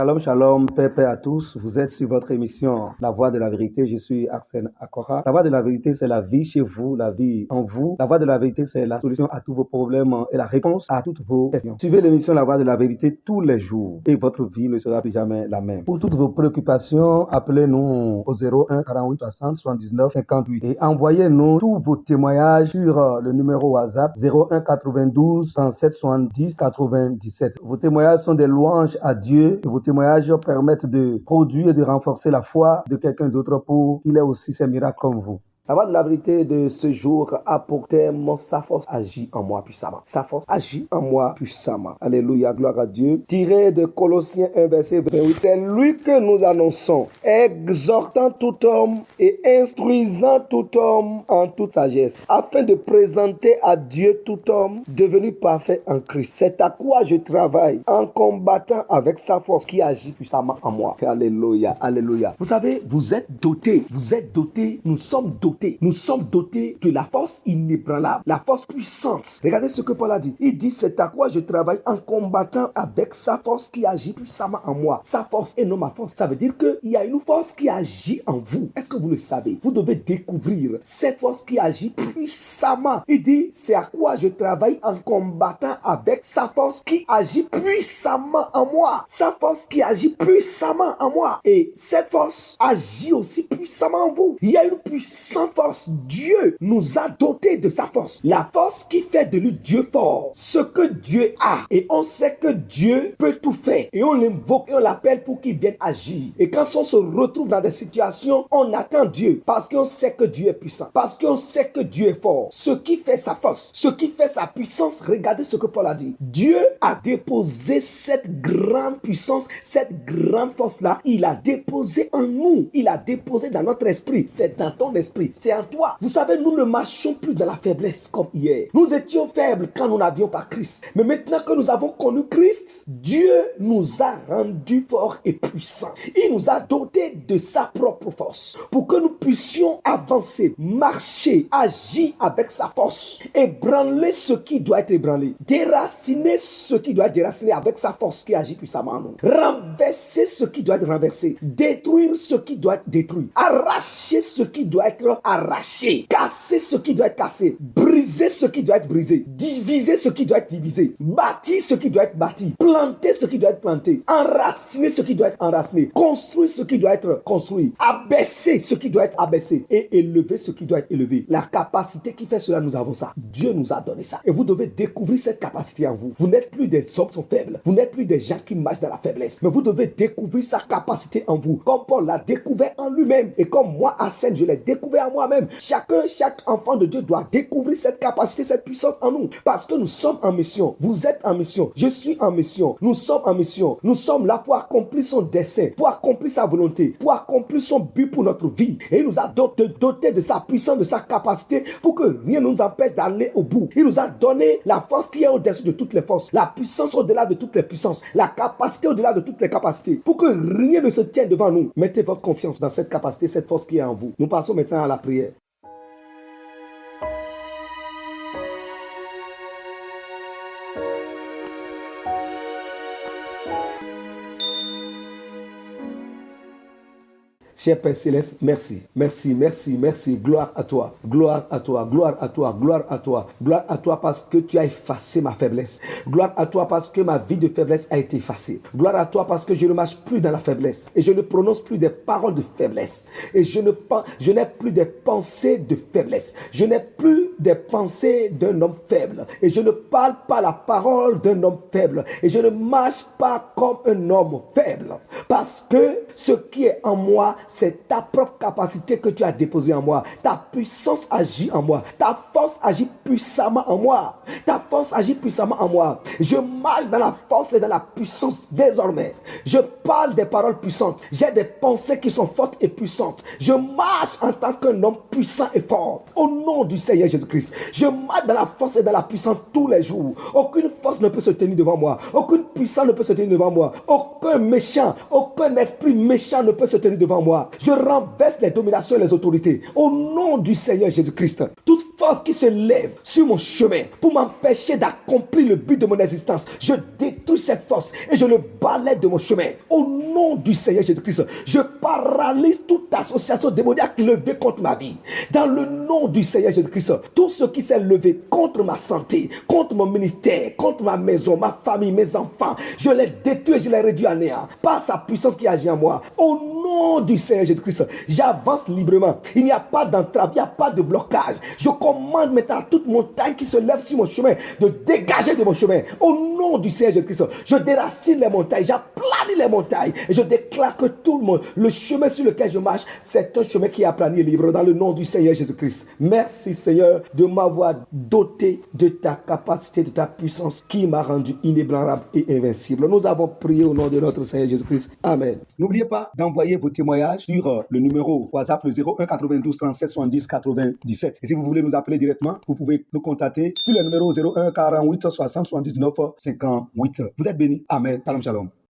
Shalom, shalom, paix à tous. Vous êtes sur votre émission La Voix de la Vérité. Je suis Arsène Akora. La Voix de la Vérité, c'est la vie chez vous, la vie en vous. La Voix de la Vérité, c'est la solution à tous vos problèmes et la réponse à toutes vos questions. Suivez l'émission La Voix de la Vérité tous les jours et votre vie ne sera plus jamais la même. Pour toutes vos préoccupations, appelez-nous au 01 48 60 79 58 et envoyez-nous tous vos témoignages sur le numéro WhatsApp 01 92 37 70 97. Vos témoignages sont des louanges à Dieu et vos témoignages permettent de produire et de renforcer la foi de quelqu'un d'autre pour qu'il ait aussi ses miracles comme vous. La voix de la vérité de ce jour a pour thème sa force agit en moi puissamment. Sa force agit en moi puissamment. Alléluia, gloire à Dieu. Tiré de Colossiens 1 verset 28. C'est lui que nous annonçons, exhortant tout homme et instruisant tout homme en toute sagesse, afin de présenter à Dieu tout homme devenu parfait en Christ. C'est à quoi je travaille en combattant avec sa force qui agit puissamment en moi. Alléluia, alléluia. Vous savez, vous êtes dotés, nous sommes dotés de la force inébranlable, la force puissante. Regardez ce que Paul a dit. Il dit, c'est à quoi je travaille en combattant avec sa force qui agit puissamment en moi. Sa force et non ma force. Ça veut dire qu'il y a une force qui agit en vous. Est-ce que vous le savez? Vous devez découvrir cette force qui agit puissamment. Il dit, c'est à quoi je travaille en combattant avec sa force qui agit puissamment en moi. Sa force qui agit puissamment en moi. Et cette force agit aussi puissamment en vous. Il y a une puissante force. Dieu nous a dotés de sa force. La force qui fait de lui Dieu fort. Ce que Dieu a. Et on sait que Dieu peut tout faire. Et on l'invoque et on l'appelle pour qu'il vienne agir. Et quand on se retrouve dans des situations, on attend Dieu. Parce qu'on sait que Dieu est puissant. Parce qu'on sait que Dieu est fort. Ce qui fait sa force. Ce qui fait sa puissance. Regardez ce que Paul a dit. Dieu a déposé cette grande puissance, cette grande force-là. Il a déposé en nous. Il a déposé dans notre esprit. C'est dans ton esprit. C'est en toi. Vous savez, nous ne marchons plus dans la faiblesse comme hier. Nous étions faibles quand nous n'avions pas Christ. Mais maintenant que nous avons connu Christ, Dieu nous a rendus forts et puissants. Il nous a dotés de sa propre force pour que nous puissions avancer, marcher, agir avec sa force, ébranler ce qui doit être ébranlé, déraciner ce qui doit être déraciné avec sa force qui agit puissamment en nous, renverser ce qui doit être renversé, détruire ce qui doit être détruit, arracher ce qui doit être arraché, casser ce qui doit être cassé, briser ce qui doit être brisé, diviser ce qui doit être divisé, bâtir ce qui doit être bâti, planter ce qui doit être planté, enraciner ce qui doit être enraciné, construire ce qui doit être construit, abaisser ce qui doit être abaissé et élever ce qui doit être élevé. La capacité qui fait cela, nous avons ça. Dieu nous a donné ça. Et vous devez découvrir cette capacité en vous. Vous n'êtes plus des hommes qui sont faibles. Vous n'êtes plus des gens qui marchent dans la faiblesse. Mais vous devez découvrir sa capacité en vous. Comme Paul l'a découvert en lui-même. Et comme moi, Arsène, je l'ai découvert en moi-même. Chaque enfant de Dieu doit découvrir cette capacité, cette puissance en nous. Parce que nous sommes en mission. Vous êtes en mission. Je suis en mission. Nous sommes en mission. Nous sommes là pour accomplir son dessein, pour accomplir sa volonté, pour accomplir son but pour notre vie. Et il nous a doté de sa puissance, de sa capacité pour que rien ne nous empêche d'aller au bout. Il nous a donné la force qui est au-dessus de toutes les forces, la puissance au-delà de toutes les puissances, la capacité au-delà de toutes les capacités, pour que rien ne se tienne devant nous. Mettez votre confiance dans cette capacité, cette force qui est en vous. Nous passons maintenant à la prière. Cher Père Céleste, merci, merci, merci, merci. Gloire à toi, gloire à toi, gloire à toi, gloire à toi. Gloire à toi parce que tu as effacé ma faiblesse. Gloire à toi parce que ma vie de faiblesse a été effacée. Gloire à toi parce que je ne marche plus dans la faiblesse. Et je ne prononce plus des paroles de faiblesse. Et je n'ai plus des pensées de faiblesse. Je n'ai plus des pensées d'un homme faible. Et je ne parle pas la parole d'un homme faible. Et je ne marche pas comme un homme faible. Parce que ce qui est en moi, c'est ta propre capacité que tu as déposée en moi. Ta puissance agit en moi. Ta force agit puissamment en moi. Ta force agit puissamment en moi. Je marche dans la force et dans la puissance désormais. Je parle des paroles puissantes. J'ai des pensées qui sont fortes et puissantes. Je marche en tant qu'un homme puissant et fort. Au nom du Seigneur Jésus-Christ. Je marche dans la force et dans la puissance tous les jours. Aucune force ne peut se tenir devant moi. Aucune puissance ne peut se tenir devant moi. Aucun méchant, aucun esprit méchant ne peut se tenir devant moi. Je renverse les dominations et les autorités au nom du Seigneur Jésus-Christ. Toute force qui se lève sur mon chemin pour m'empêcher d'accomplir le but de mon existence, je détruis cette force et je le balaie de mon chemin. Au nom du Seigneur Jésus-Christ, je paralyse toute association démoniaque levée contre ma vie. Dans le nom du Seigneur Jésus-Christ, tout ce qui s'est levé contre ma santé, contre mon ministère, contre ma maison, ma famille, mes enfants, je les détruis et je les réduis à néant par sa puissance qui agit en moi. Au nom du Seigneur Jésus-Christ, j'avance librement. Il n'y a pas d'entrave, il n'y a pas de blocage. Je commande maintenant à toute montagne qui se lève sur mon chemin de dégager de mon chemin. Au nom du Seigneur Jésus-Christ, je déracine les montagnes, j'aplanis les montagnes et je déclare que tout le monde, le chemin sur lequel je marche, c'est un chemin qui est aplani et libre dans le nom du Seigneur Jésus-Christ. Merci Seigneur de m'avoir doté de ta capacité, de ta puissance qui m'a rendu inébranlable et invincible. Nous avons prié au nom de notre Seigneur Jésus-Christ. Amen. N'oubliez pas d'envoyer vos témoignages sur le numéro WhatsApp le 01 92 37 70 97. Et si vous voulez nous appeler directement, vous pouvez nous contacter sur le numéro 01 48 60 79 58. Vous êtes bénis. Amen. Shalom, shalom.